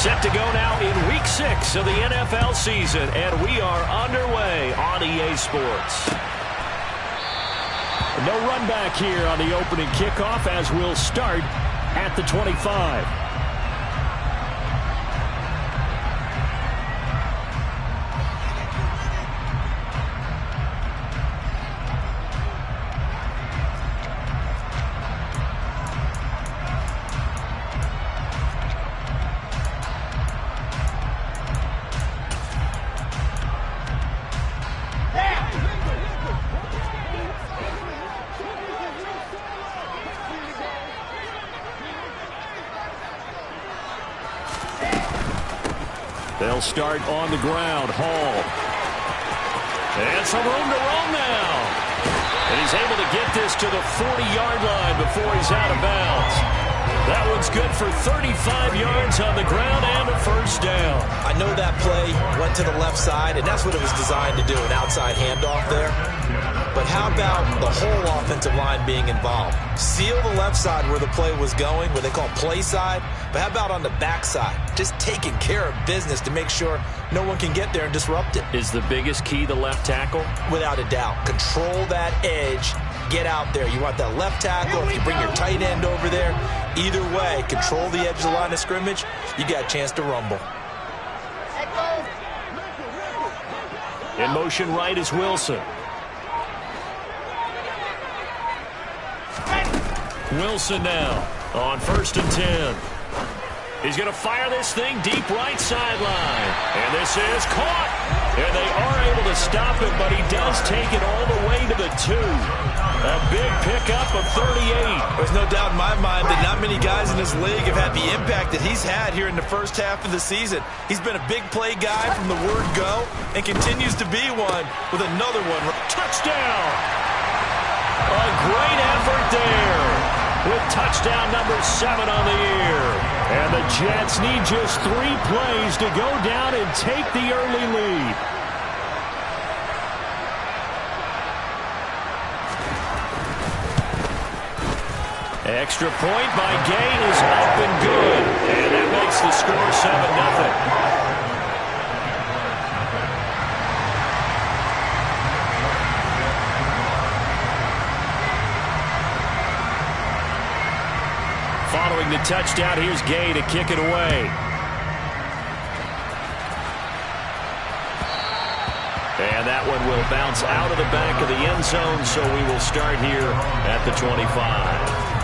Set to go now in Week 6 of the NFL season, and we are underway on EA Sports. No run back here on the opening kickoff as we'll start at the 25. They'll start on the ground. Hall. And some room to roam now. And he's able to get this to the 40-yard line before he's out of bounds. That one's good for 35 yards on the ground and a first down. I know that play went to the left side, and that's what it was designed to do, an outside handoff there. But how about the whole offensive line being involved? Seal the left side where the play was going, what they call play side. But how about on the backside? Just taking care of business to make sure no one can get there and disrupt it. Is the biggest key the left tackle? Without a doubt. Control that edge. Get out there. You want that left tackle. If you bring your tight end over there, either way, control the edge of the line of scrimmage, you got a chance to rumble. In motion right is Wilson. Wilson now on 1st and 10. He's going to fire this thing deep right sideline. And this is caught. And they are able to stop it, but he does take it all the way to the 2. A big pickup of 38. There's no doubt in my mind that not many guys in this league have had the impact that he's had here in the first half of the season. He's been a big play guy from the word go and continues to be one with another one. Touchdown! A great effort there with touchdown number 7 on the year. And the Jets need just 3 plays to go down and take the early lead. Extra point by Gain is up and good. And that makes the score 7-0. Following the touchdown, here's Gay to kick it away. And that one will bounce out of the back of the end zone, so we will start here at the 25.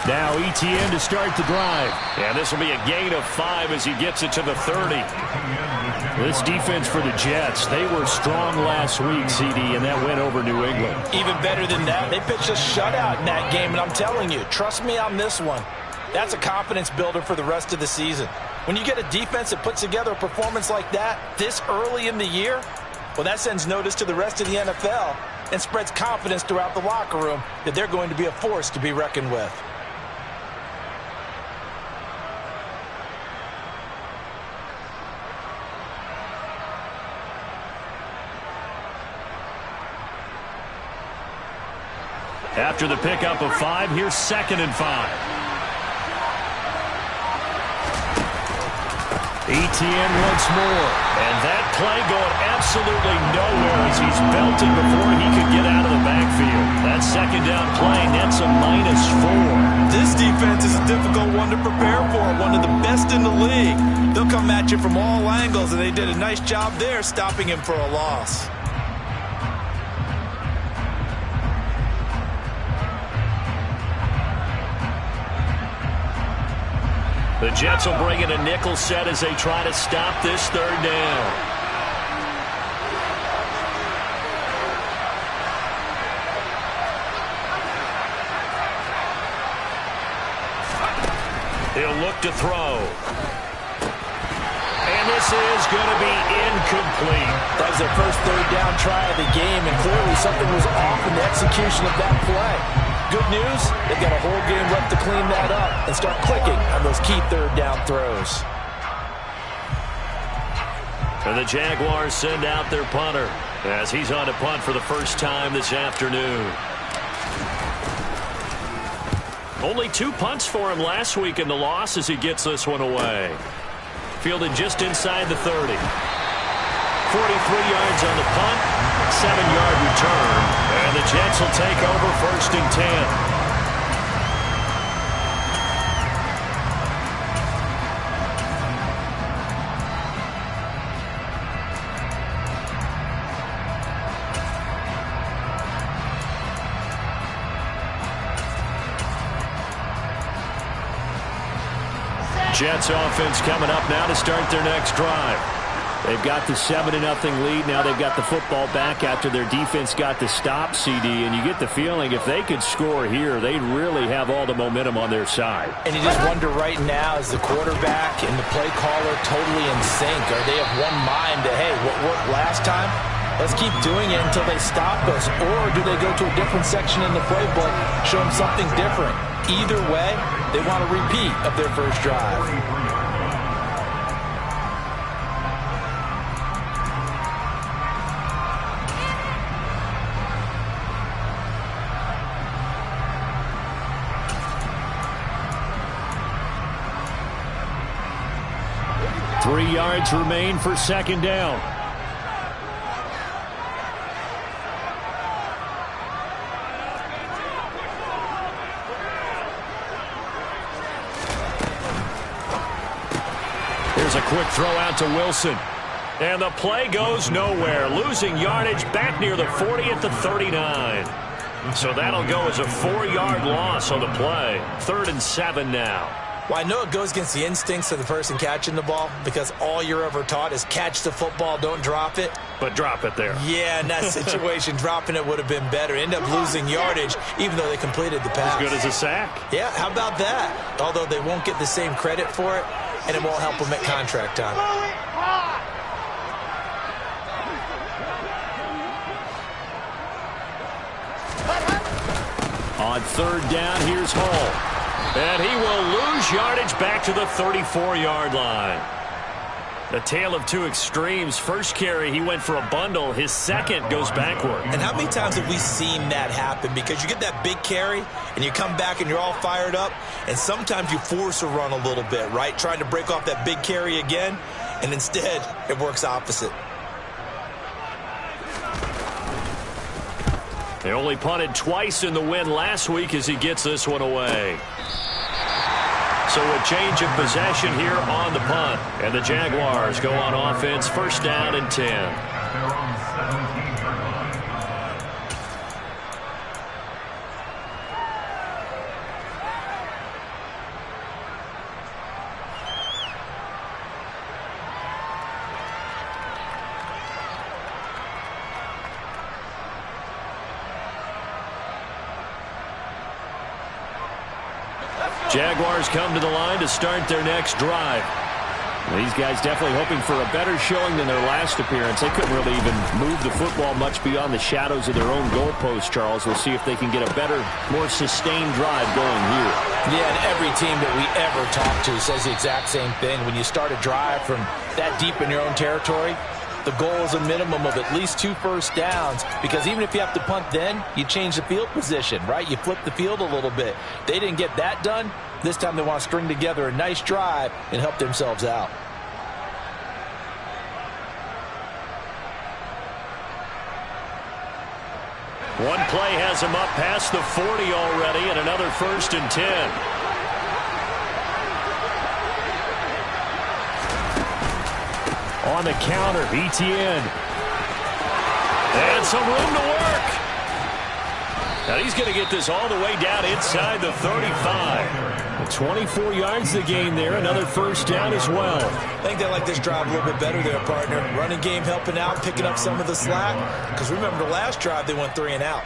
Now ETN to start the drive. And this will be a gain of 5 as he gets it to the 30. This defense for the Jets, they were strong last week, CD, and that went over New England. Even better than that, they pitched a shutout in that game, and I'm telling you, trust me on this one. That's a confidence builder for the rest of the season. When you get a defense that puts together a performance like that this early in the year, well, that sends notice to the rest of the NFL and spreads confidence throughout the locker room that they're going to be a force to be reckoned with. After the pickup of 5, here's 2nd and 5. ETN once more. And that play going absolutely nowhere as he's belting before he could get out of the backfield. That 2nd down play nets a -4. This defense is a difficult one to prepare for, one of the best in the league. They'll come at you from all angles, and they did a nice job there stopping him for a loss. The Jets will bring in a nickel set as they try to stop this 3rd down. He'll look to throw. And this is going to be incomplete. That was their first third down try of the game, and clearly something was off in the execution of that play. Good news, they've got a whole game left to clean that up and start clicking on those key third down throws. And the Jaguars send out their punter as he's on to punt for the first time this afternoon. Only 2 punts for him last week in the loss as he gets this one away. Fielded just inside the 30. 43 yards on the punt, 7-yard return, and the Jets will take over 1st and 10. Jets offense coming up now to start their next drive. They've got the 7-0 lead. Now they've got the football back after their defense got the stop, CD. And you get the feeling if they could score here, they'd really have all the momentum on their side. And you just wonder right now, is the quarterback and the play caller totally in sync? Are they of one mind that, hey, what worked last time? Let's keep doing it until they stop us. Or do they go to a different section in the playbook, show them something different? Either way, they want a repeat of their first drive. Three yards remain for 2nd down. Here's a quick throw out to Wilson. And the play goes nowhere. Losing yardage back near the 40 at the 39. So that'll go as a 4-yard loss on the play. 3rd and 7 now. Well, I know it goes against the instincts of the person catching the ball because all you're ever taught is catch the football, don't drop it. But drop it there. Yeah, in that situation, dropping it would have been better. End up losing yardage even though they completed the pass. As good as a sack. Yeah, how about that? Although they won't get the same credit for it, and it won't help them at contract time. On 3rd down, here's Hall. And he will lose yardage back to the 34-yard line. The tale of two extremes. First carry, he went for a bundle. His second goes backward. And how many times have we seen that happen? Because you get that big carry, and you come back and you're all fired up, and sometimes you force a run a little bit, right? Trying to break off that big carry again, and instead it works opposite. They only punted twice in the win last week as he gets this one away. So a change of possession here on the punt. And the Jaguars go on offense, 1st down and 10. Jaguars come to the line to start their next drive. These guys definitely hoping for a better showing than their last appearance. They couldn't really even move the football much beyond the shadows of their own goalpost, Charles. We'll see if they can get a better, more sustained drive going here. Yeah, and every team that we ever talk to says the exact same thing. When you start a drive from that deep in your own territory, the goal is a minimum of at least 2 first downs, because even if you have to punt then, you change the field position, right? You flip the field a little bit. They didn't get that done. This time they want to string together a nice drive and help themselves out. One play has him up past the 40 already, and another 1st and 10. On the counter, ETN. And some room to work. Now he's going to get this all the way down inside the 35. 24 yards the gain there. Another 1st down as well. I think they like this drive a little bit better there, partner. Running game helping out, picking up some of the slack. Because remember the last drive, they went 3 and out.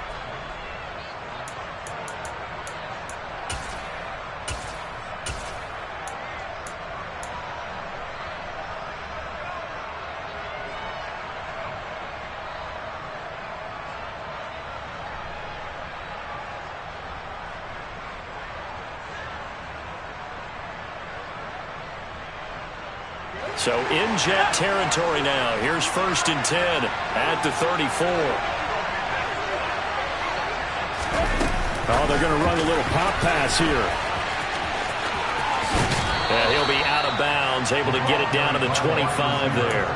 So in Jet territory now. Here's 1st and 10 at the 34. Oh, they're going to run a little pop pass here. Yeah, he'll be out of bounds, able to get it down to the 25 there.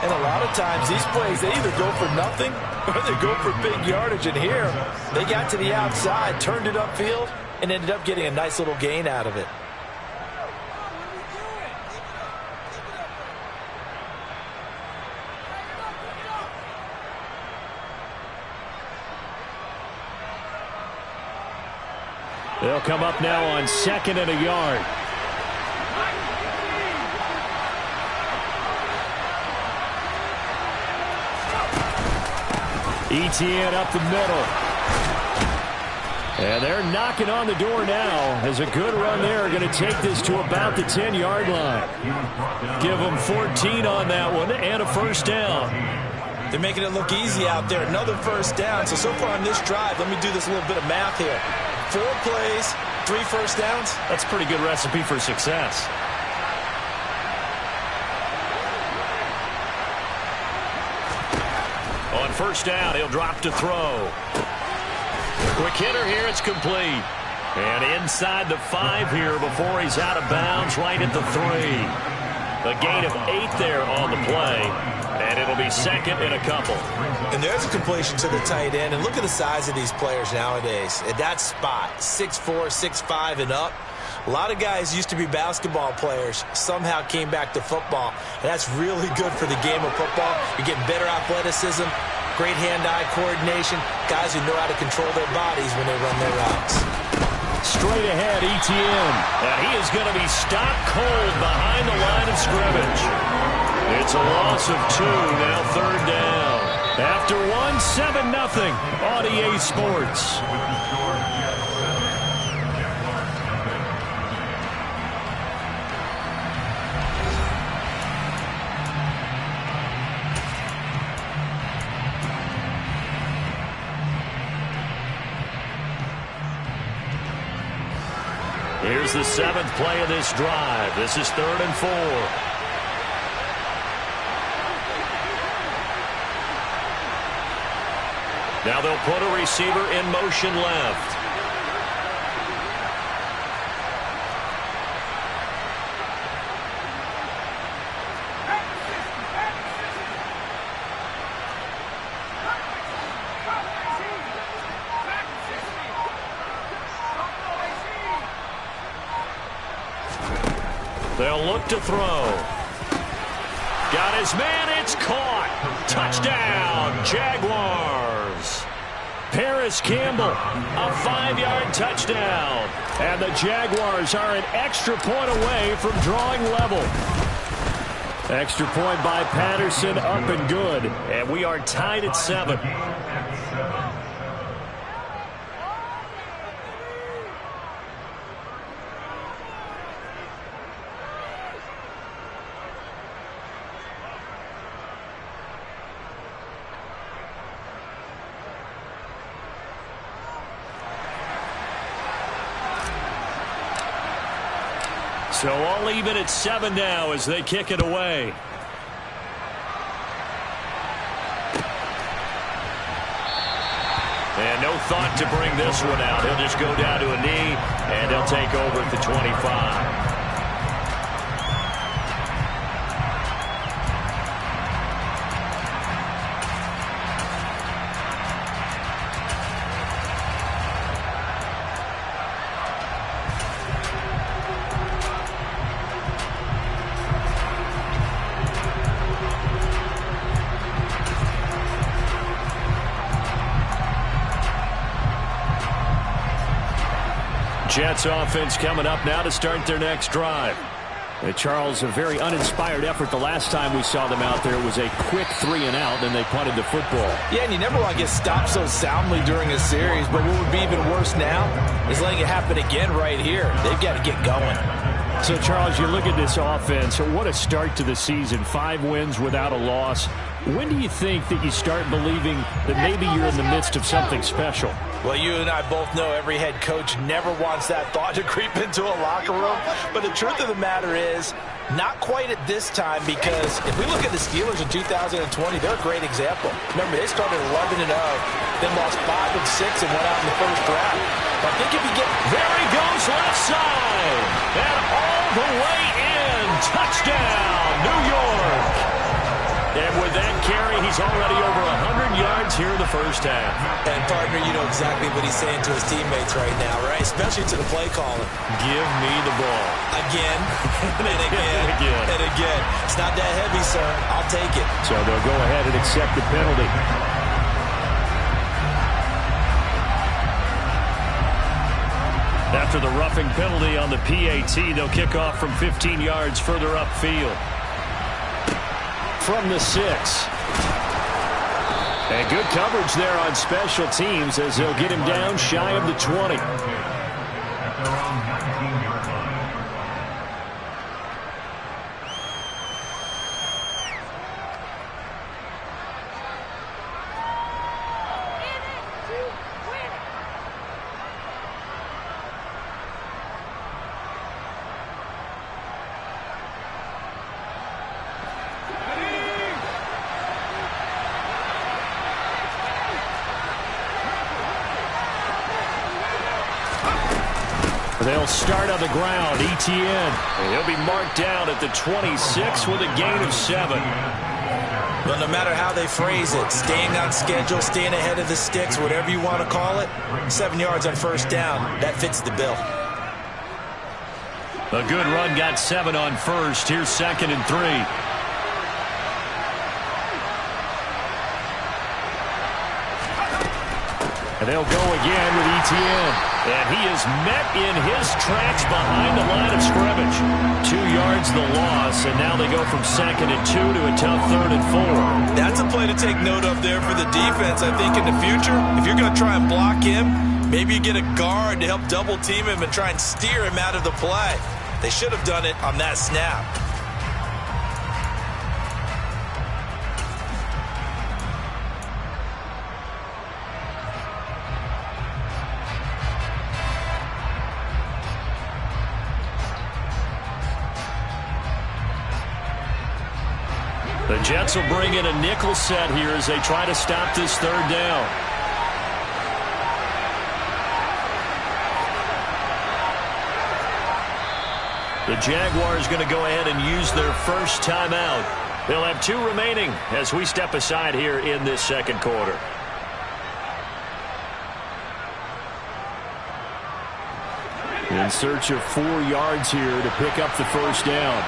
And a lot of times these plays, they either go for nothing or they go for big yardage. And here, they got to the outside, turned it upfield, and ended up getting a nice little gain out of it. They'll come up now on 2nd and a yard. ETN up the middle. And they're knocking on the door now as a good run there. Going to take this to about the 10-yard line. Give them 14 on that one and a 1st down. They're making it look easy out there. Another 1st down. So far on this drive, let me do this little bit of math here. 4 plays, 3 1st downs. That's a pretty good recipe for success. On 1st down, he'll drop to throw. Quick hitter here, it's complete. And inside the 5 here before he's out of bounds, right at the 3. A gain of 8 there on the play. And it'll be 2nd and a couple. And there's a completion to the tight end. And look at the size of these players nowadays. At that spot, 6'4", 6'5", and up. A lot of guys used to be basketball players, somehow came back to football. And that's really good for the game of football. You're getting better athleticism, great hand-eye coordination, guys who know how to control their bodies when they run their routes. Straight ahead, ETN. And he is going to be stopped cold behind the line of scrimmage. It's a loss of 2, now 3rd down. After 1, 7-0 on EA Sports. Here's the 7th play of this drive. This is 3rd and 4. Now they'll put a receiver in motion left. They'll look to throw. Got his man, it's caught. Touchdown, Jaguars. Paris Campbell, a 5-yard touchdown. And the Jaguars are an extra point away from drawing level. Extra point by Patterson, up and good. And we are tied at 7. So all even at 7 now as they kick it away. And no thought to bring this one out. He'll just go down to a knee, and he'll take over at the 25. Jets offense coming up now to start their next drive. Charles, a very uninspired effort the last time we saw them out there. It was a quick 3-and-out, and they punted the football. Yeah, and you never want to get stopped so soundly during a series, but what would be even worse now is letting it happen again right here. They've got to get going. So, Charles, you look at this offense. What a start to the season. 5 wins without a loss. When do you think that you start believing that maybe you're in the midst of something special? Well, you and I both know every head coach never wants that thought to creep into a locker room. But the truth of the matter is, Not quite at this time, because if we look at the Steelers in 2020, they're a great example. Remember, they started 11-0, then lost 5 of 6 and went out in the first round. But I think if you get... There he goes left side. And all the way in. Touchdown, New York. And with that carry, he's already over 100 yards here in the first half. And, partner, you know exactly what he's saying to his teammates right now, right? Especially to the play caller. Give me the ball. Again, and again, and again. It's not that heavy, sir. I'll take it. So they'll go ahead and accept the penalty. After the roughing penalty on the PAT, they'll kick off from 15 yards further upfield. From the 6. And good coverage there on special teams as they'll get him down shy of the 20. They'll start on the ground. ETN. And he'll be marked down at the 26 with a gain of 7. Well, no matter how they phrase it, staying on schedule, staying ahead of the sticks, whatever you want to call it, 7 yards on first down, that fits the bill. A good run got 7 on first. Here's 2nd and 3. And they'll go again with ETN. And he is met in his tracks behind the line of scrimmage. 2 yards the loss, and now they go from 2nd and 2 to a tough 3rd and 4. That's a play to take note of there for the defense. I think in the future, if you're going to try and block him, maybe you get a guard to help double team him and try and steer him out of the play. They should have done it on that snap. The Jets will bring in a nickel set here as they try to stop this 3rd down. The Jaguars going to go ahead and use their first timeout. They'll have 2 remaining as we step aside here in this 2nd quarter. In search of 4 yards here to pick up the first down.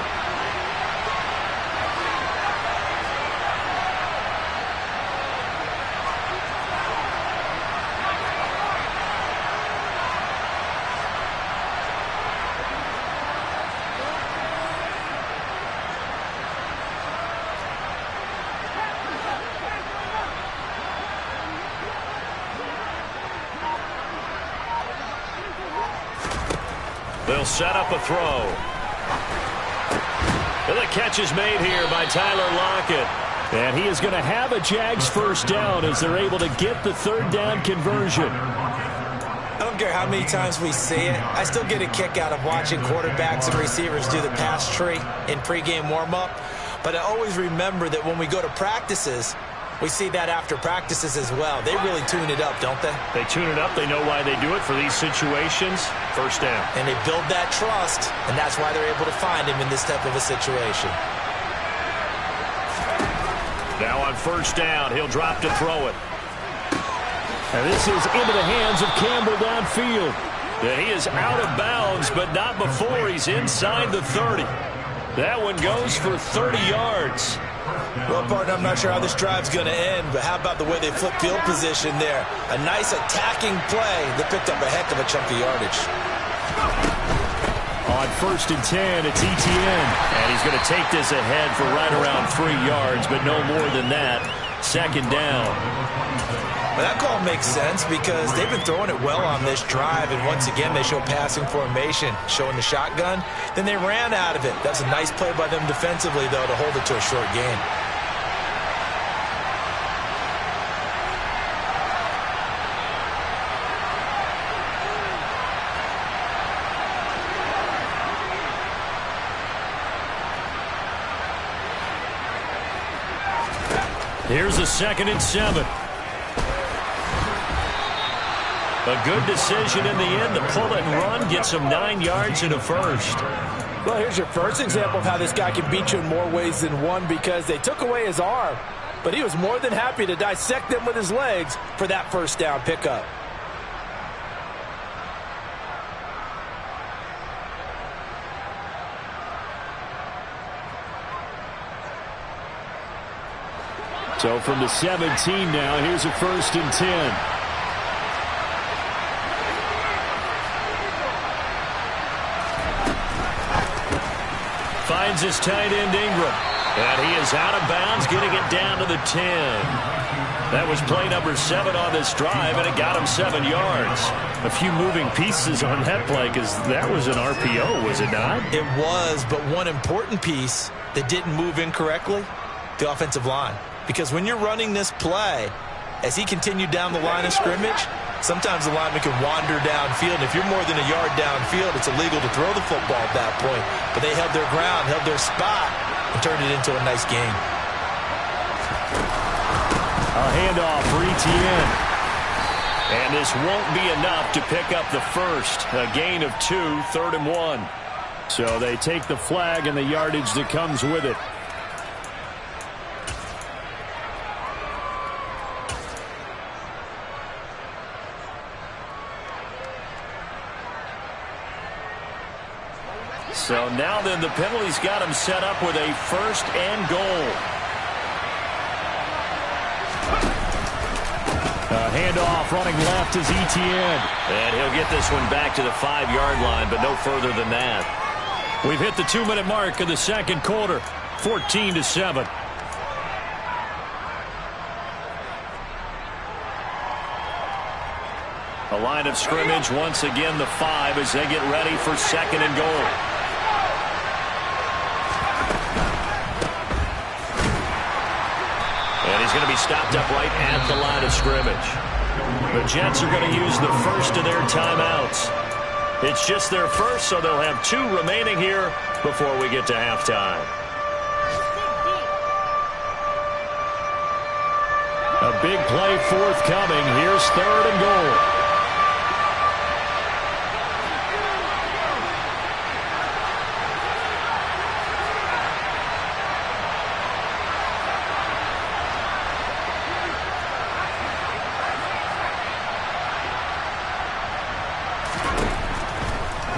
They'll set up a throw. And the catch is made here by Tyler Lockett. And he is going to have a Jags first down as they're able to get the 3rd down conversion. I don't care how many times we see it. I still get a kick out of watching quarterbacks and receivers do the pass tree in pregame warm-up. But I always remember that when we go to practices, we see that after practices as well. They really tune it up, don't they? They tune it up. They know why they do it for these situations. First down. And they build that trust, and that's why they're able to find him in this type of a situation. Now on first down, he'll drop to throw it. And this is into the hands of Campbell downfield. And he is out of bounds, but not before he's inside the 30. That one goes for 30 yards. Well, partner, I'm not sure how this drive's going to end, but how about the way they flip field position there? A nice attacking play that picked up a heck of a chunk of yardage. On 1st and 10, it's ETN. And he's going to take this ahead for right around 3 yards, but no more than that. 2nd down. Well, that call makes sense because they've been throwing it well on this drive, and once again they show passing formation, showing the shotgun. Then they ran out of it. That's a nice play by them defensively, though, to hold it to a short gain. Here's a 2nd and 7. A good decision in the end to pull it and run, get some 9 yards and a first. Well, here's your first example of how this guy can beat you in more ways than one, because they took away his arm, but he was more than happy to dissect them with his legs for that first down pickup. So from the 17 now, here's a 1st and 10. Finds his tight end Ingram. And he is out of bounds, getting it down to the 10. That was play number 7 on this drive, and it got him 7 yards. A few moving pieces on that play, because that was an RPO, was it not? It was, but one important piece that didn't move incorrectly, the offensive line. Because when you're running this play, as he continued down the line of scrimmage, sometimes the lineman can wander downfield. And if you're more than a yard downfield, it's illegal to throw the football at that point. But they held their ground, held their spot, and turned it into a nice game. A handoff for Etienne. And this won't be enough to pick up the first. A gain of 2, 3rd and 1. So they take the flag and the yardage that comes with it. So now then the penalty's got him set up with a 1st and goal. A handoff running left is Etienne. And he'll get this one back to the 5-yard line, but no further than that. We've hit the 2-minute mark of the 2nd quarter, 14-7. A line of scrimmage, once again the 5 as they get ready for 2nd and goal. And he's going to be stopped up right at the line of scrimmage. The Jets are going to use the first of their timeouts. It's just their first, so they'll have 2 remaining here before we get to halftime. A big play forthcoming. Here's 3rd and goal.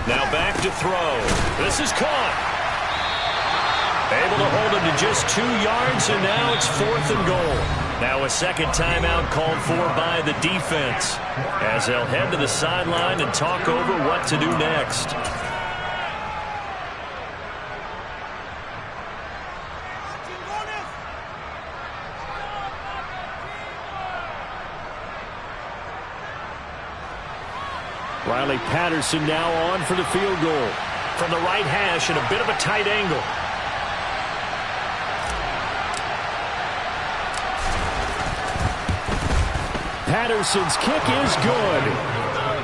Now back to throw. This is caught. Able to hold him to just 2 yards, and now it's 4th and goal. Now a 2nd timeout called for by the defense, as they'll head to the sideline and talk over what to do next. Riley Patterson now on for the field goal. From the right hash and a bit of a tight angle. Patterson's kick is good.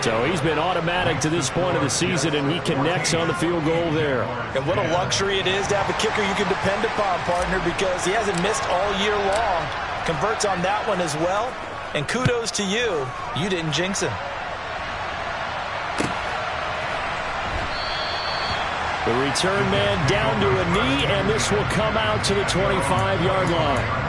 So he's been automatic to this point of the season, and he connects on the field goal there. And what a luxury it is to have a kicker you can depend upon, partner, because he hasn't missed all year long. Converts on that one as well. And kudos to you. You didn't jinx him. The return man down to a knee, and this will come out to the 25-yard line.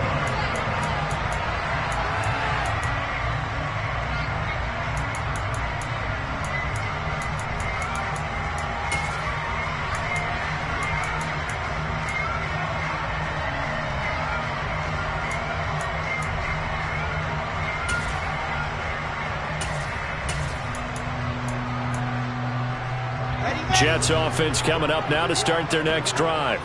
Jets offense coming up now to start their next drive.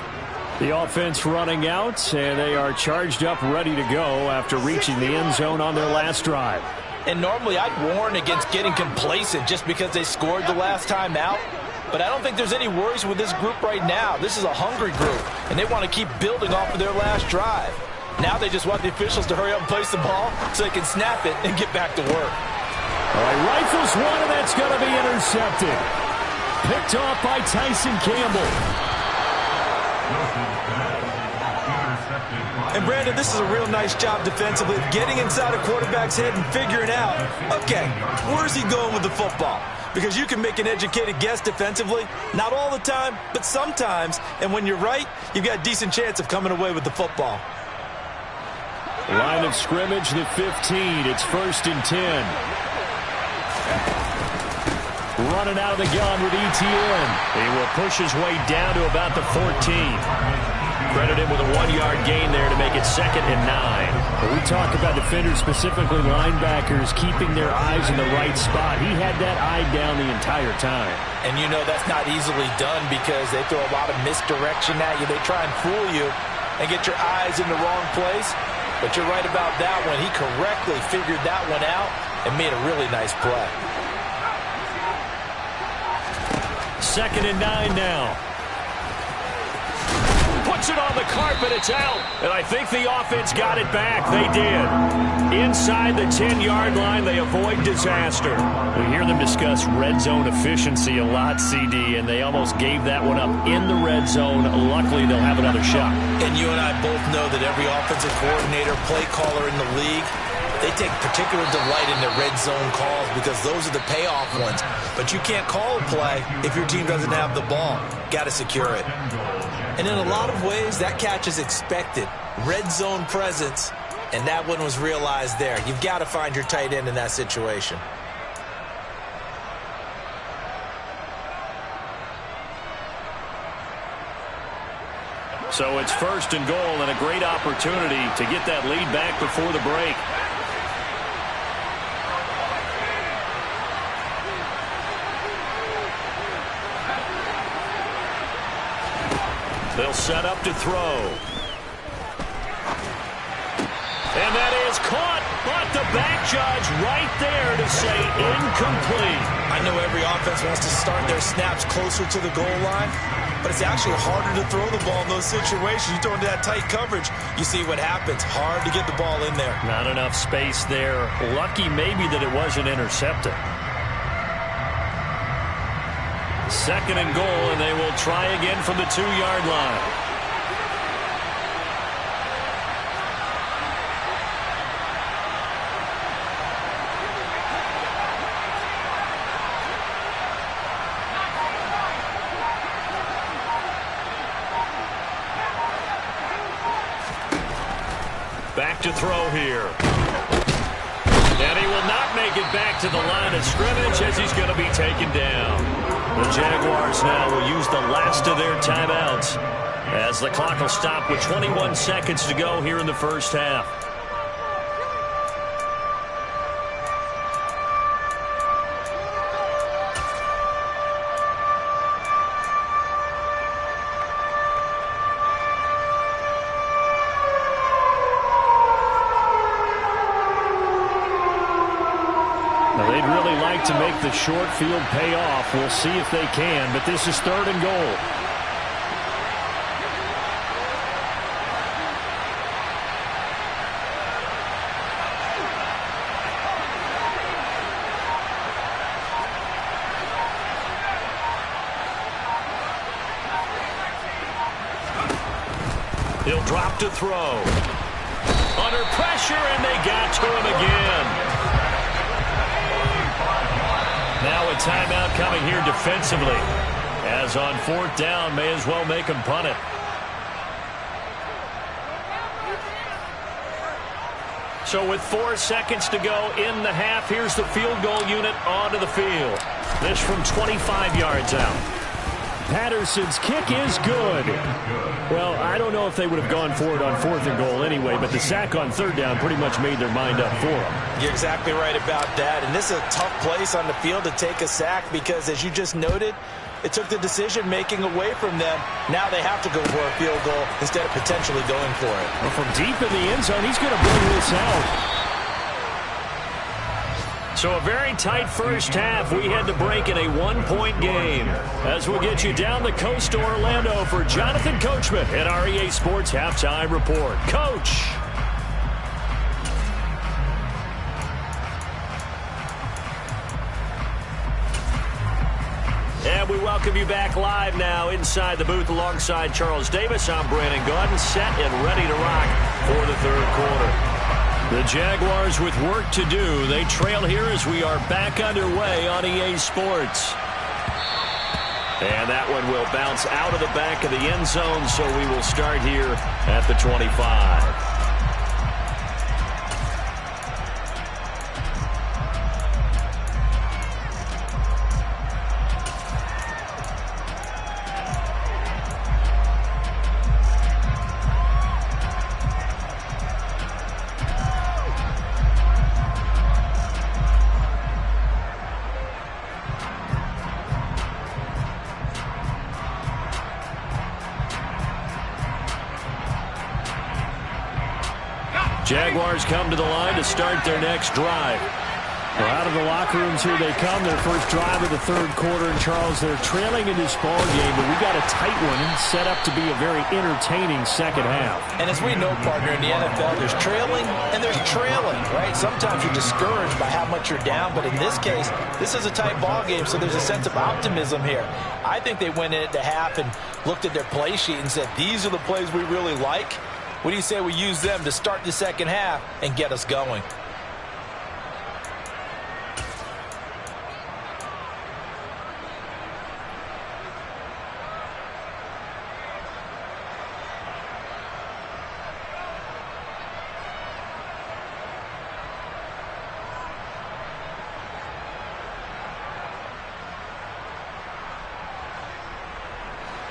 The offense running out, and they are charged up, ready to go after reaching the end zone on their last drive. And normally I'd warn against getting complacent just because they scored the last time out. But I don't think there's any worries with this group right now. This is a hungry group, and they want to keep building off of their last drive. Now they just want the officials to hurry up and place the ball so they can snap it and get back to work. All right, rifles one, and that's going to be intercepted. Picked off by Tyson Campbell. And Brandon, this is a real nice job defensively of getting inside a quarterback's head and figuring out, okay, where's he going with the football? Because you can make an educated guess defensively, not all the time, but sometimes. And when you're right, you've got a decent chance of coming away with the football. Line of scrimmage, the 15. It's 1st and 10. Running out of the gun with Etienne. He will push his way down to about the 14. Credit him with a 1-yard gain there to make it 2nd and 9. When we talk about defenders, specifically linebackers, keeping their eyes in the right spot, he had that eye down the entire time. And you know that's not easily done because they throw a lot of misdirection at you. They try and fool you and get your eyes in the wrong place. But you're right about that one. He correctly figured that one out and made a really nice play. 2nd and 9 now. Puts it on the carpet, it's out. And I think the offense got it back. They did. Inside the 10-yard line, they avoid disaster. We hear them discuss red zone efficiency a lot, CD, and they almost gave that one up in the red zone. Luckily, they'll have another shot. And you and I both know that every offensive coordinator, play caller in the league, they take particular delight in their red zone calls because those are the payoff ones. But you can't call a play if your team doesn't have the ball. Got to secure it. And in a lot of ways, that catch is expected. Red zone presence, and that one was realized there. You've got to find your tight end in that situation. So it's 1st and goal and a great opportunity to get that lead back before the break. They'll set up to throw. And that is caught, but the back judge right there to say incomplete. I know every offense wants to start their snaps closer to the goal line, but it's actually harder to throw the ball in those situations. You throw into that tight coverage, you see what happens. Hard to get the ball in there. Not enough space there. Lucky maybe that it wasn't intercepted. 2nd and goal, and they will try again from the 2-yard line. Back to throw here. And he will not make it back to the line of scrimmage as he's going to be taken down. The Jaguars now will use the last of their timeouts as the clock will stop with 21 seconds to go here in the first half. They'd really like to make the short field pay off. We'll see if they can, but this is 3rd and goal. He'll drop to throw. Under pressure, and they got to him again. Now a timeout coming here defensively. As on 4th down, may as well make them punt it. So with 4 seconds to go in the half, here's the field goal unit onto the field. This from 25 yards out. Patterson's kick is good. Well, I don't know if they would have gone for it on 4th and goal anyway, but the sack on 3rd down pretty much made their mind up for them. You're exactly right about that, and this is a tough place on the field to take a sack because, as you just noted, it took the decision-making away from them. Now they have to go for a field goal instead of potentially going for it. Well, from deep in the end zone, he's going to bring this out. So a very tight first half. We had to break in a 1-point game. As we'll get you down the coast to Orlando for Jonathan Coachman at our EA Sports Halftime Report. Coach. And We welcome you back live now inside the booth alongside Charles Davis. I'm Brandon Gaudin, set and ready to rock for the third quarter. The Jaguars with work to do. They trail here as we are back underway on EA Sports. And that one will bounce out of the back of the end zone, so we will start here at the 25. Jaguars come to the line to start their next drive. Well, out of the locker rooms here they come, their first drive of the third quarter. And Charles, they're trailing in this ball game, but we got a tight one set up to be a very entertaining second half. And as we know, partner, in the NFL, there's trailing and there's trailing, right? Sometimes you're discouraged by how much you're down, but in this case, this is a tight ball game, so there's a sense of optimism here. I think they went in at the half and looked at their play sheet and said, these are the plays we really like. What do you say we use them to start the second half and get us going?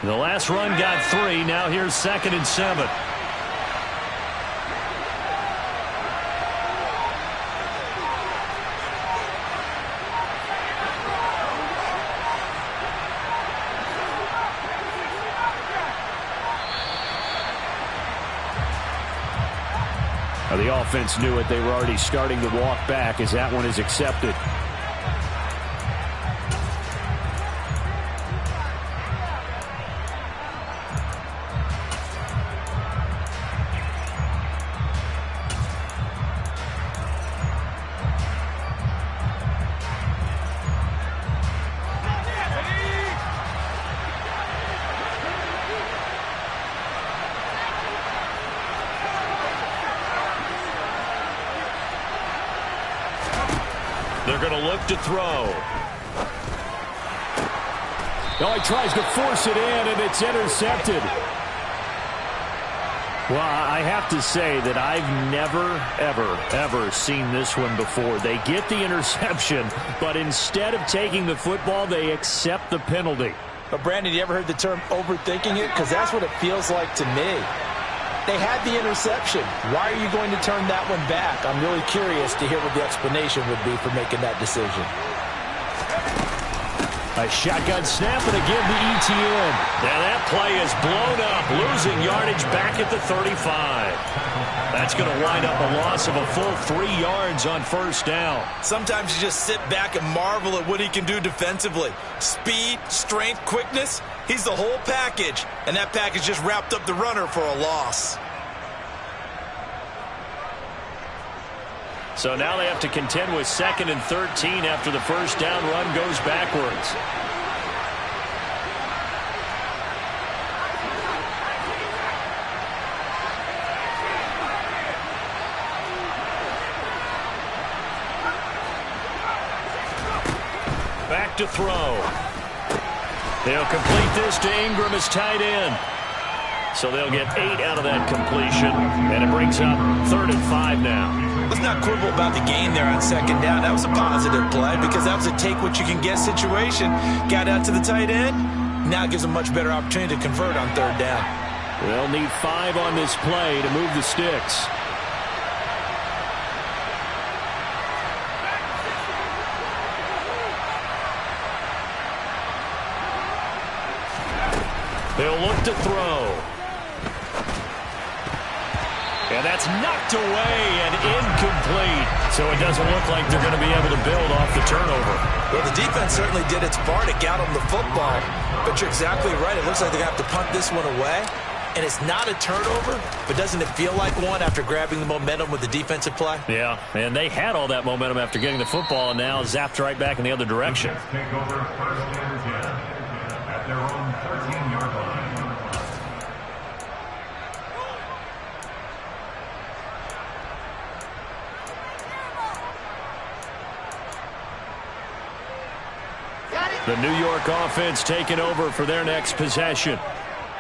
The last run got 3. Now here's 2nd and 7. The offense knew it. They were already starting to walk back as that one is accepted. They're going to look to throw. Oh, he tries to force it in, and it's intercepted. Well, I have to say that I've never, ever seen this one before. They get the interception, but instead of taking the football, they accept the penalty. But, Brandon, you ever heard the term overthinking it? Because that's what it feels like to me. They had the interception. Why are you going to turn that one back? I'm really curious to hear what the explanation would be for making that decision. A shotgun snap and again the ETN. Now that play is blown up, losing yardage back at the 35. That's going to wind up a loss of a full 3 yards on first down. Sometimes you just sit back and marvel at what he can do defensively. Speed, strength, quickness. He's the whole package, and that package just wrapped up the runner for a loss. So now they have to contend with 2nd and 13 after the first down run goes backwards. Back to throw. They'll complete this to Ingram as tight end. So they'll get 8 out of that completion, and it brings up 3rd and 5 now. Let's not quibble about the gain there on 2nd down. That was a positive play because that was a take-what-you-can-get situation. Got out to the tight end. Now it gives them a much better opportunity to convert on 3rd down. They'll need 5 on this play to move the sticks. They'll look to throw. And that's knocked away and incomplete. So it doesn't look like they're going to be able to build off the turnover. Well, the defense certainly did its part to get them the football. But you're exactly right. It looks like they're going to have to punt this one away. And it's not a turnover, but doesn't it feel like one after grabbing the momentum with the defensive play? Yeah, and they had all that momentum after getting the football and now zapped right back in the other direction. their own 13-yard line. The New York offense taking over for their next possession.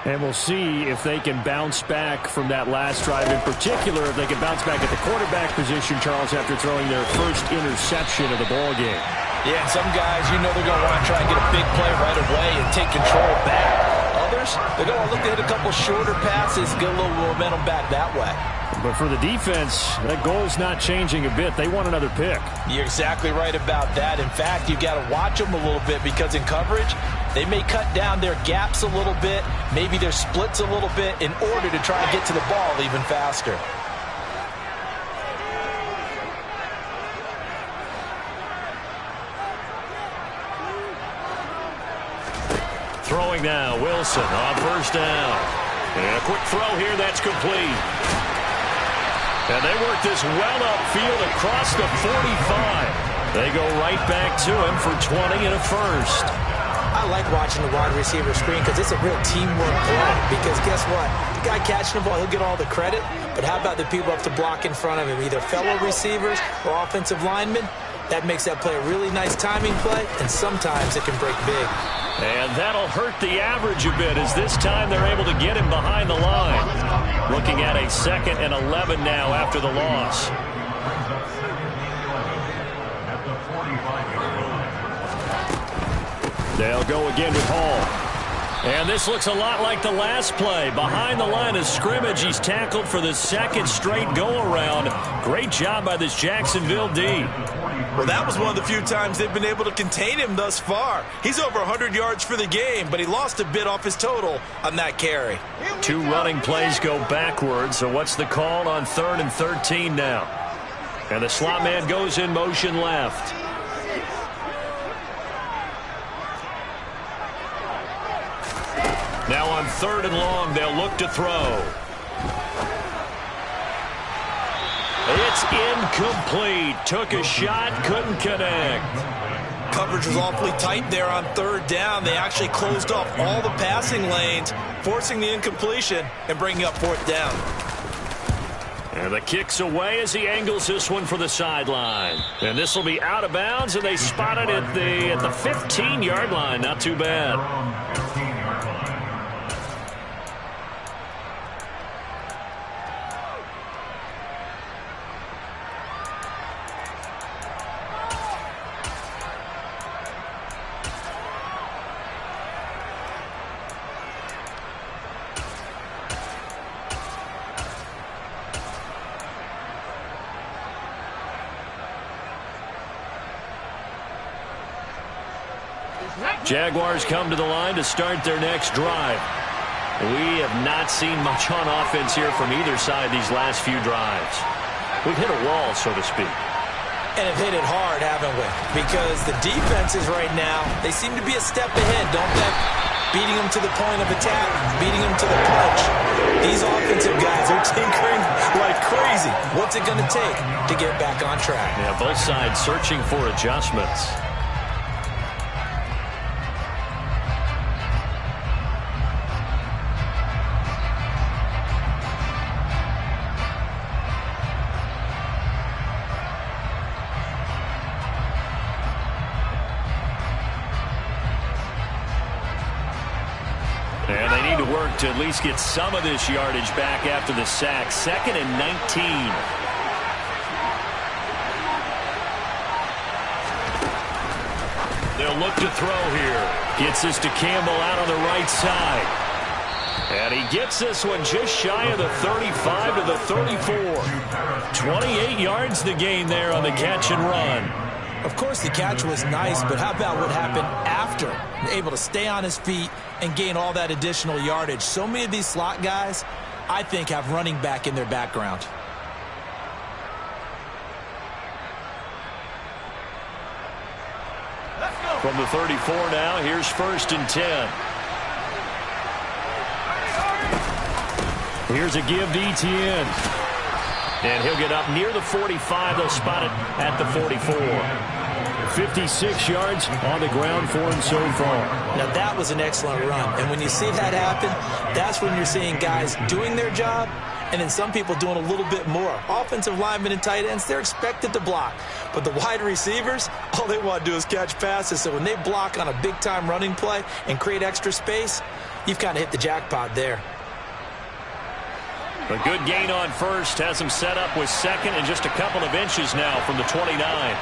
And we'll see if they can bounce back from that last drive. In particular, if they can bounce back at the quarterback position, Charles, after throwing their first interception of the ball game. Yeah, and some guys, you know they're going to want to try and get a big play right away and take control back. Others, they're going to look to hit a couple shorter passes, get a little momentum back that way. But for the defense, that goal's not changing a bit. They want another pick. You're exactly right about that. In fact, you've got to watch them a little bit because in coverage, they may cut down their gaps a little bit, maybe their splits a little bit in order to try and get to the ball even faster. Throwing now, Wilson on first down. And a quick throw here, that's complete. And they work this well upfield across the 45. They go right back to him for 20 and a first. I like watching the wide receiver screen because it's a real teamwork play. Because guess what? The guy catching the ball, he'll get all the credit. But how about the people up to block in front of him, either fellow receivers or offensive linemen? That makes that play a really nice timing play, and sometimes it can break big. And that'll hurt the average a bit as this time they're able to get him behind the line. Looking at a 2nd and 11 now after the loss. They'll go again with Hall. And this looks a lot like the last play. Behind the line of scrimmage, he's tackled for the 2nd straight go-around. Great job by this Jacksonville D. Well, that was one of the few times they've been able to contain him thus far. He's over 100 yards for the game, but he lost a bit off his total on that carry. 2 running plays go backwards, so what's the call on 3rd and 13 now? And the slot man goes in motion left. Now on 3rd and long, they'll look to throw. It's incomplete. Took a shot, couldn't connect. Coverage was awfully tight there on 3rd down. They actually closed off all the passing lanes, forcing the incompletion and bringing up 4th down. And the kick's away as he angles this one for the sideline. And this will be out of bounds, and they spot it at the 15-yard line. Not too bad. Jaguars come to the line to start their next drive. We have not seen much on offense here from either side these last few drives. We've hit a wall, so to speak. And have hit it hard, haven't we? Because the defenses right now, they seem to be a step ahead, don't they? Beating them to the point of attack, beating them to the punch. These offensive guys are tinkering like crazy. What's it going to take to get back on track? Yeah, both sides searching for adjustments. And they need to work to at least get some of this yardage back after the sack. 2nd and 19. They'll look to throw here. Gets this to Campbell out on the right side. And he gets this one just shy of the 35 to the 34. 28 yards to gain there on the catch and run. Of course, the catch was nice, but how about what happened after? Able to stay on his feet and gain all that additional yardage. So many of these slot guys, I think, have running back in their background. From the 34 now, here's 1st and 10. Here's a give to Etienne. And he'll get up near the 45. They'll spot it at the 44. 56 yards on the ground for him so far. Now, that was an excellent run. And when you see that happen, that's when you're seeing guys doing their job and then some people doing a little bit more. Offensive linemen and tight ends, they're expected to block. But the wide receivers, all they want to do is catch passes. So when they block on a big-time running play and create extra space, you've kind of hit the jackpot there. A good gain on first has him set up with second and just a couple of inches now from the 29.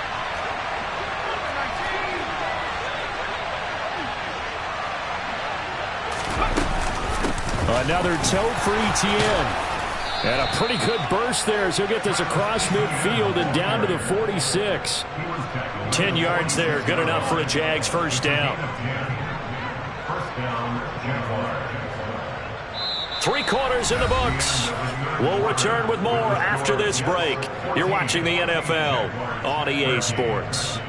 Another toe for Etienne. And a pretty good burst there as he'll get this across midfield and down to the 46. 10 yards there, good enough for a Jags first down. First down, Jaguars. 3 quarters in the books. We'll return with more after this break. You're watching the NFL on EA Sports.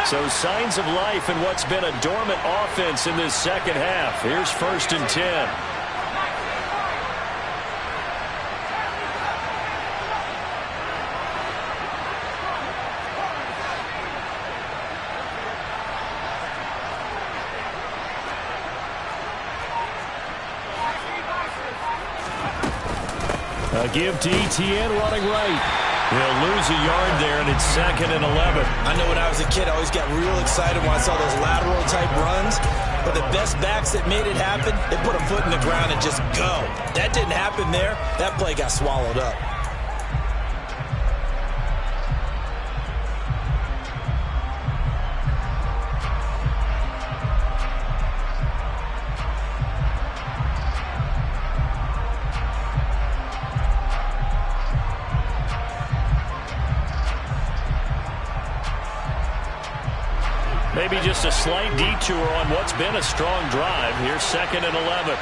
So signs of life in what's been a dormant offense in this second half. Here's 1st and 10. A give to Etienne running right. He'll lose a yard there, and it's 2nd and 11. I know when I was a kid, I always got real excited when I saw those lateral-type runs. But the best backs that made it happen, they put a foot in the ground and just go. That didn't happen there. That play got swallowed up. Maybe just a slight detour on what's been a strong drive. Here's 2nd and 11.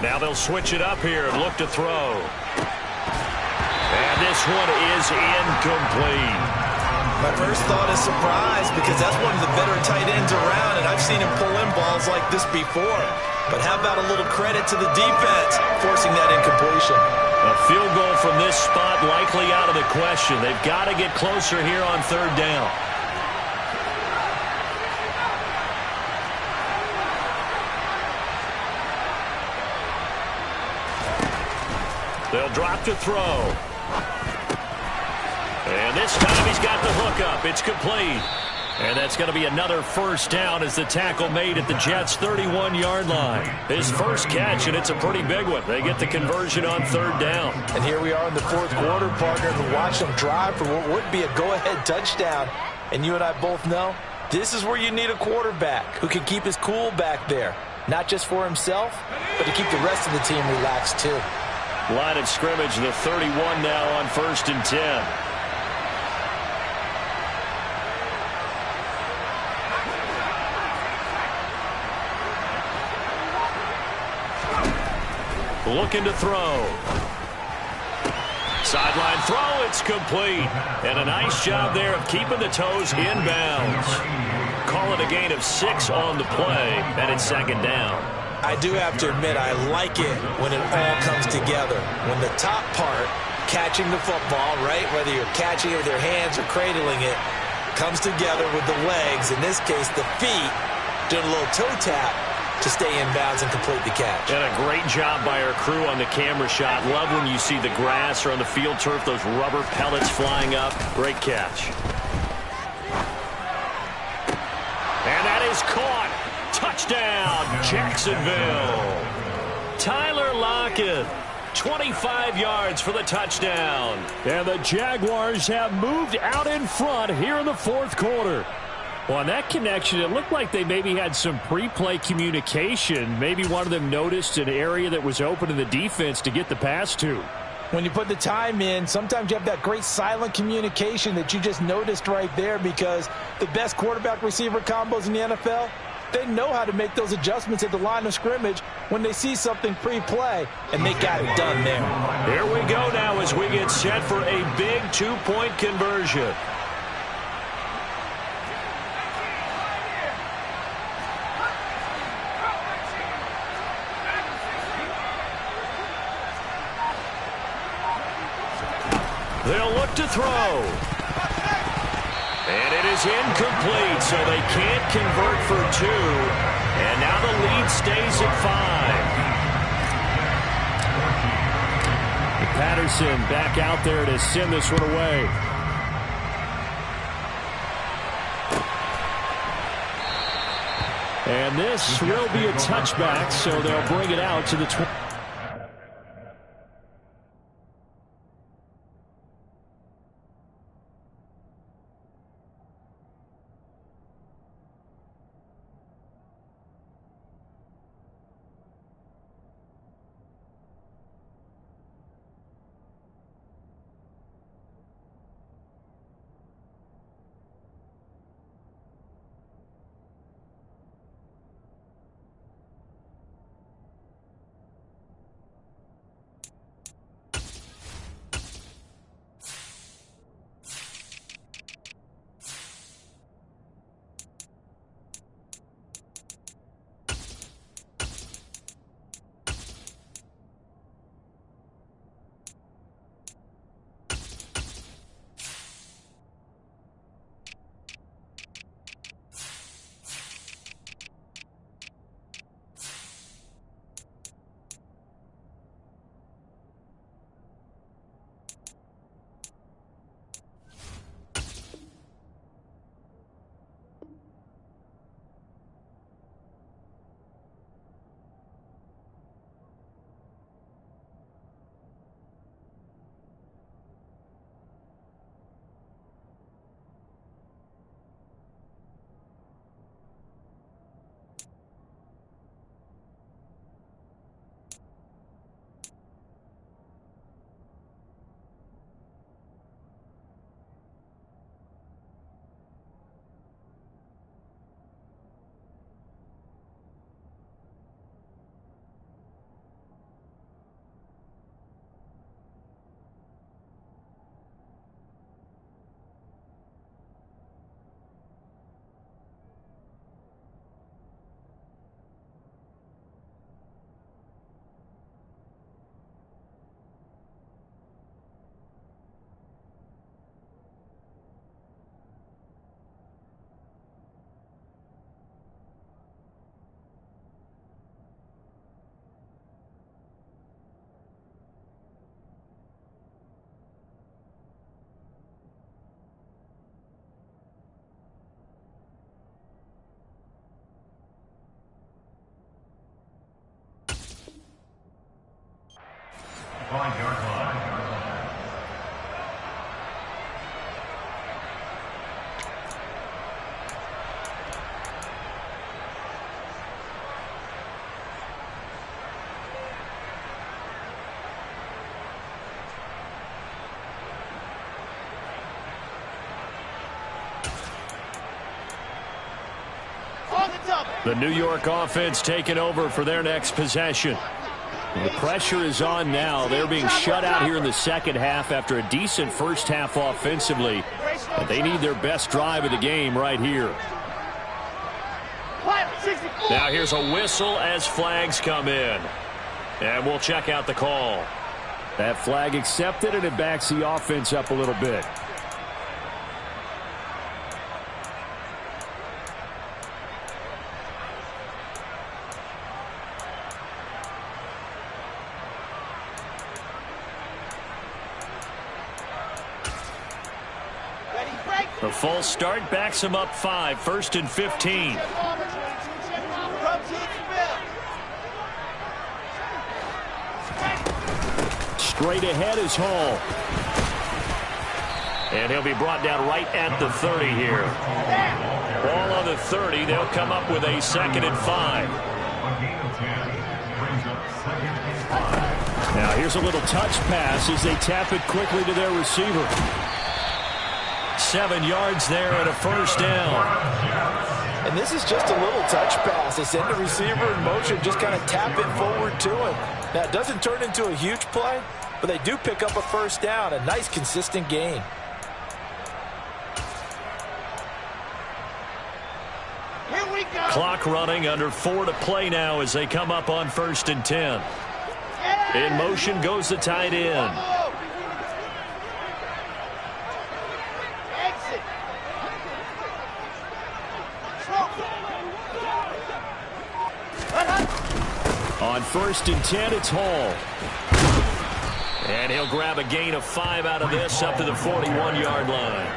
Now they'll switch it up here and look to throw. And this one is incomplete. My first thought is surprise because that's one of the better tight ends around, and I've seen him pull in balls like this before. But how about a little credit to the defense forcing that incompletion? A field goal from this spot likely out of the question. They've got to get closer here on 3rd down. They'll drop to throw. And this time he's got the hook up. It's complete. And that's going to be another first down as the tackle made at the Jets' 31-yard line. His first catch, and it's a pretty big one. They get the conversion on 3rd down. And here we are in the 4th quarter, partner, to watch them drive for what would be a go-ahead touchdown. And you and I both know this is where you need a quarterback who can keep his cool back there. Not just for himself, but to keep the rest of the team relaxed too. Line of scrimmage, the 31 now on 1st and 10. Looking to throw. Sideline throw, it's complete. And a nice job there of keeping the toes inbounds. Call it a gain of 6 on the play, and it's 2nd down. I do have to admit, I like it when it all comes together. When the top part, catching the football, right, whether you're catching it with your hands or cradling it, comes together with the legs, in this case the feet, doing a little toe tap to stay in bounds and complete the catch. And a great job by our crew on the camera shot. Love when you see the grass or on the field turf, those rubber pellets flying up. Great catch. And that is caught. Touchdown, Jacksonville. Tyler Lockett, 25 yards for the touchdown. And the Jaguars have moved out in front here in the 4th quarter. Well, on that connection, it looked like they maybe had some pre-play communication. Maybe one of them noticed an area that was open in the defense to get the pass to. When you put the time in, sometimes you have that great silent communication that you just noticed right there, because the best quarterback-receiver combos in the NFL, they know how to make those adjustments at the line of scrimmage when they see something pre-play, and they got it done there. Here we go now as we get set for a big two-point conversion. They'll look to throw. And it is incomplete, so they can't convert for two. And now the lead stays at 5. Patterson back out there to send this one away. And this will be a touchback, so they'll bring it out to the 20. The New York offense taking over for their next possession. The pressure is on now. They're being shut out here in the second half after a decent first half offensively. And they need their best drive of the game right here. Now here's a whistle as flags come in. And we'll check out the call. That flag accepted, and it backs the offense up a little bit. The false start backs him up 5, 1st and 15. Straight ahead is Hall. And he'll be brought down right at the 30 here. Ball on the 30. They'll come up with a 2nd and 5. A gain of 10 brings up 2nd and 5. Now here's a little touch pass as they tap it quickly to their receiver. 7 yards there and a 1st down. And this is just a little touch pass. They send the receiver in motion, just kind of tap it forward to him. Now, it doesn't turn into a huge play, but they do pick up a 1st down. A nice, consistent gain. Here we go. Clock running, under 4 to play now as they come up on 1st and 10. In motion goes the tight end. Exit. On 1st and 10, it's Hall. And he'll grab a gain of 5 out of this up to the 41-yard line.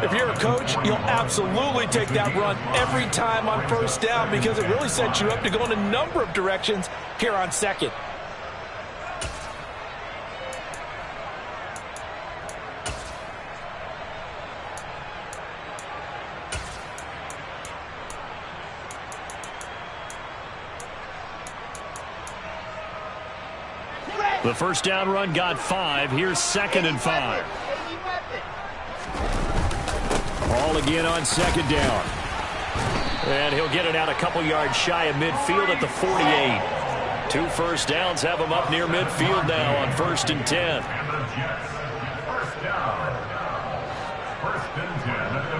If you're a coach, you'll absolutely take that run every time on 1st down because it really sets you up to go in a number of directions here on 2nd. The 1st down run got 5. Here's 2nd and 5. Hall again on 2nd down. And he'll get it out a couple yards shy of midfield at the 48. 2 first downs have him up near midfield now on 1st and 10. And the Jets, 1st down. 1st and 10 at the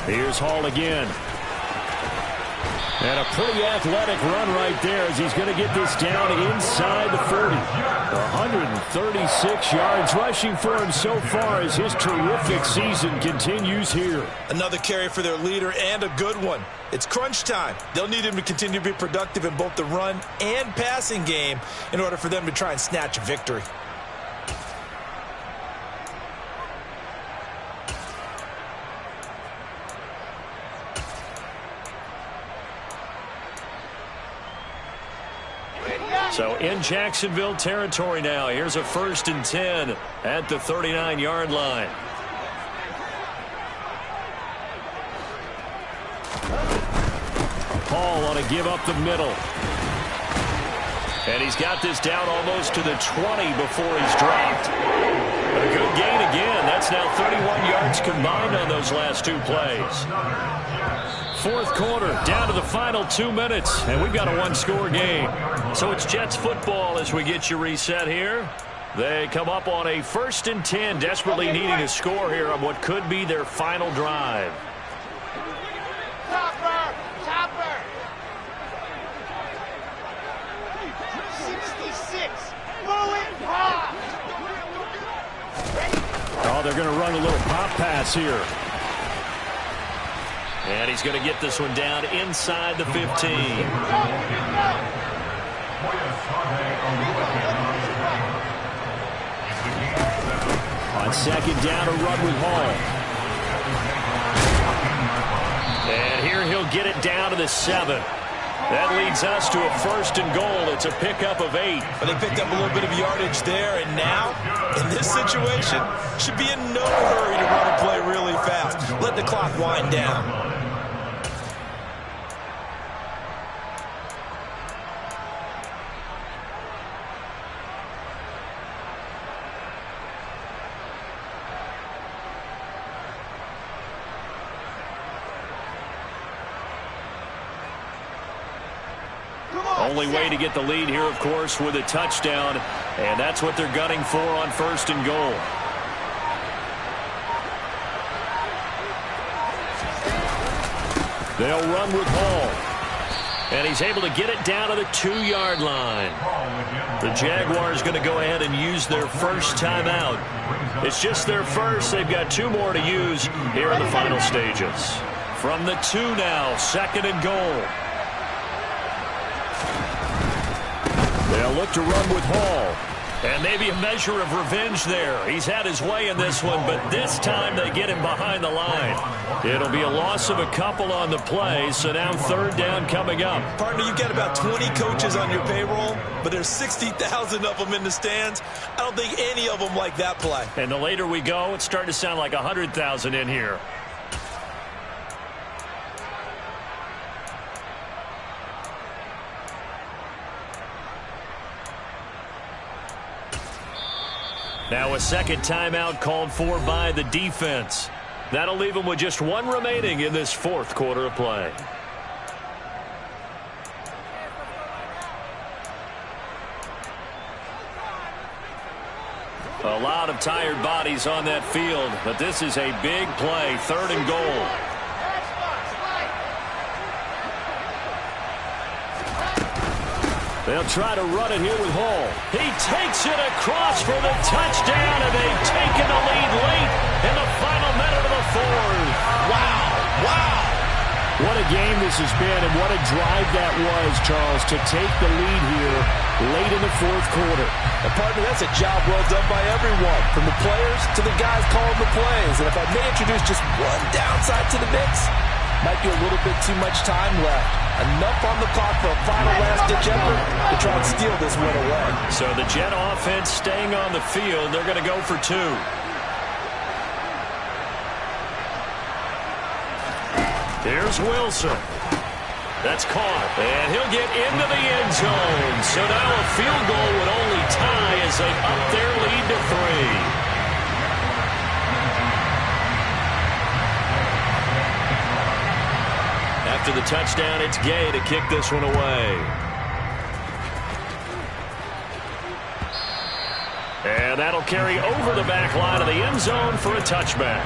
40. Here's Hall again. And a pretty athletic run right there as he's going to get this down inside the 40. 136 yards rushing for him so far as his terrific season continues here. Another carry for their leader and a good one. It's crunch time. They'll need him to continue to be productive in both the run and passing game in order for them to try and snatch a victory. So in Jacksonville territory now. Here's a 1st and 10 at the 39-yard line. Hall on a give up the middle. And he's got this down almost to the 20 before he's dropped. A good gain again. That's now 31 yards combined on those last 2 plays. 4th quarter, down to the final 2 minutes, and we've got a 1-score game. So it's Jets football as we get you reset here. They come up on a 1st and 10, desperately needing a score here on what could be their final drive. Chopper! Chopper! 66! Blow it pop! Oh, they're going to run a little pop pass here. And he's going to get this one down inside the 15. On 2nd down, a run with Hall. And here he'll get it down to the 7. That leads us to a 1st and goal. It's a pickup of 8. But they picked up a little bit of yardage there, and now, in this situation, should be in no hurry to run a play really fast. Let the clock wind down. Only way to get the lead here, of course, with a touchdown, and that's what they're gunning for on 1st and goal. They'll run with Hall, and he's able to get it down to the 2-yard line. The Jaguars going to go ahead and use their first timeout. It's just their first. They've got 2 more to use here in the final stages. From the 2 now, 2nd and goal. They'll look to run with Hall. And maybe a measure of revenge there. He's had his way in this one, but this time they get him behind the line. It'll be a loss of a couple on the play, so now 3rd down coming up. Partner, you've got about 20 coaches on your payroll, but there's 60,000 of them in the stands. I don't think any of them like that play. And the later we go, it's starting to sound like 100,000 in here. Now a second timeout called for by the defense. That'll leave them with just one remaining in this fourth quarter of play. A lot of tired bodies on that field, but this is a big play, 3rd and goal. They'll try to run it here with Hall. He takes it across for the touchdown, and they've taken the lead late in the final minute of the fourth. Wow. Wow. What a game this has been, and what a drive that was, Charles, to take the lead here late in the fourth quarter. And partner, that's a job well done by everyone, from the players to the guys calling the plays. And if I may introduce just one downside to the mix, might be a little bit too much time left. Enough on the clock for a final last-ditch effort to try and steal this one away. So the Jet offense staying on the field. They're going to go for 2. Here's Wilson. That's caught, and he'll get into the end zone. So now a field goal would only tie as they up their lead to 3. After the touchdown, it's Gay to kick this one away. And that'll carry over the back line of the end zone for a touchback.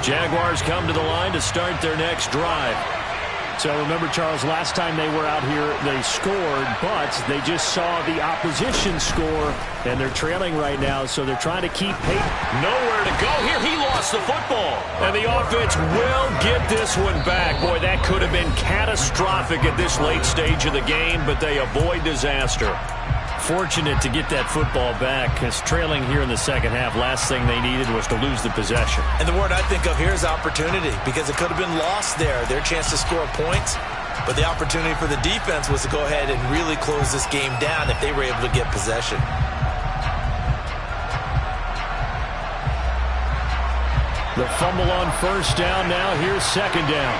Jaguars come to the line to start their next drive. So remember, Charles, last time they were out here, they scored, but they just saw the opposition score, and they're trailing right now, so they're trying to keep pace. Nowhere to go here. He lost the football. And the offense will get this one back. Boy, that could have been catastrophic at this late stage of the game, but they avoid disaster. Fortunate to get that football back, because trailing here in the second half, last thing they needed was to lose the possession. And the word I think of here is opportunity, because it could have been lost there, their chance to score points. But the opportunity for the defense was to go ahead and really close this game down if they were able to get possession. The fumble on first down. Now here's second down.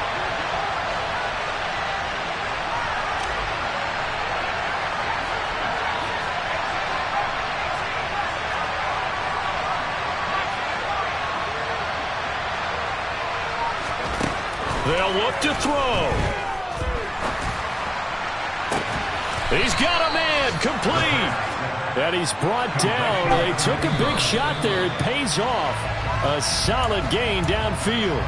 They'll look to throw. He's got a man, complete. And he's brought down. They took a big shot there. It pays off. A solid gain downfield.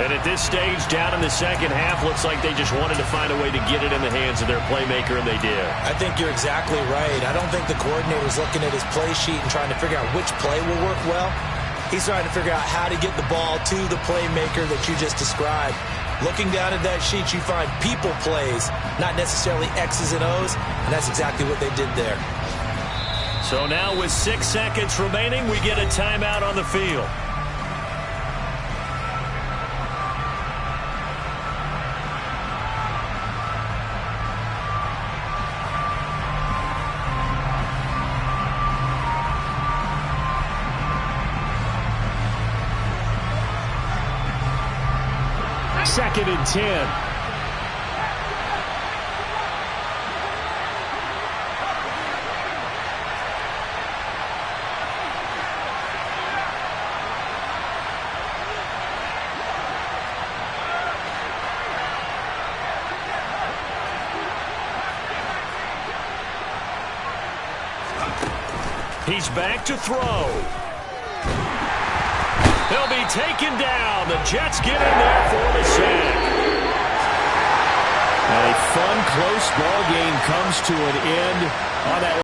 And at this stage, down in the second half, looks like they just wanted to find a way to get it in the hands of their playmaker, and they did. I think you're exactly right. I don't think the coordinator's looking at his play sheet and trying to figure out which play will work well. He's trying to figure out how to get the ball to the playmaker that you just described. Looking down at that sheet, you find people plays, not necessarily X's and O's, and that's exactly what they did there. So now with 6 seconds remaining, we get a timeout on the field. Second and 10. He's back to throw. He'll be taken down. The Jets get in there for the sack. A fun, close ball game comes to an end on that.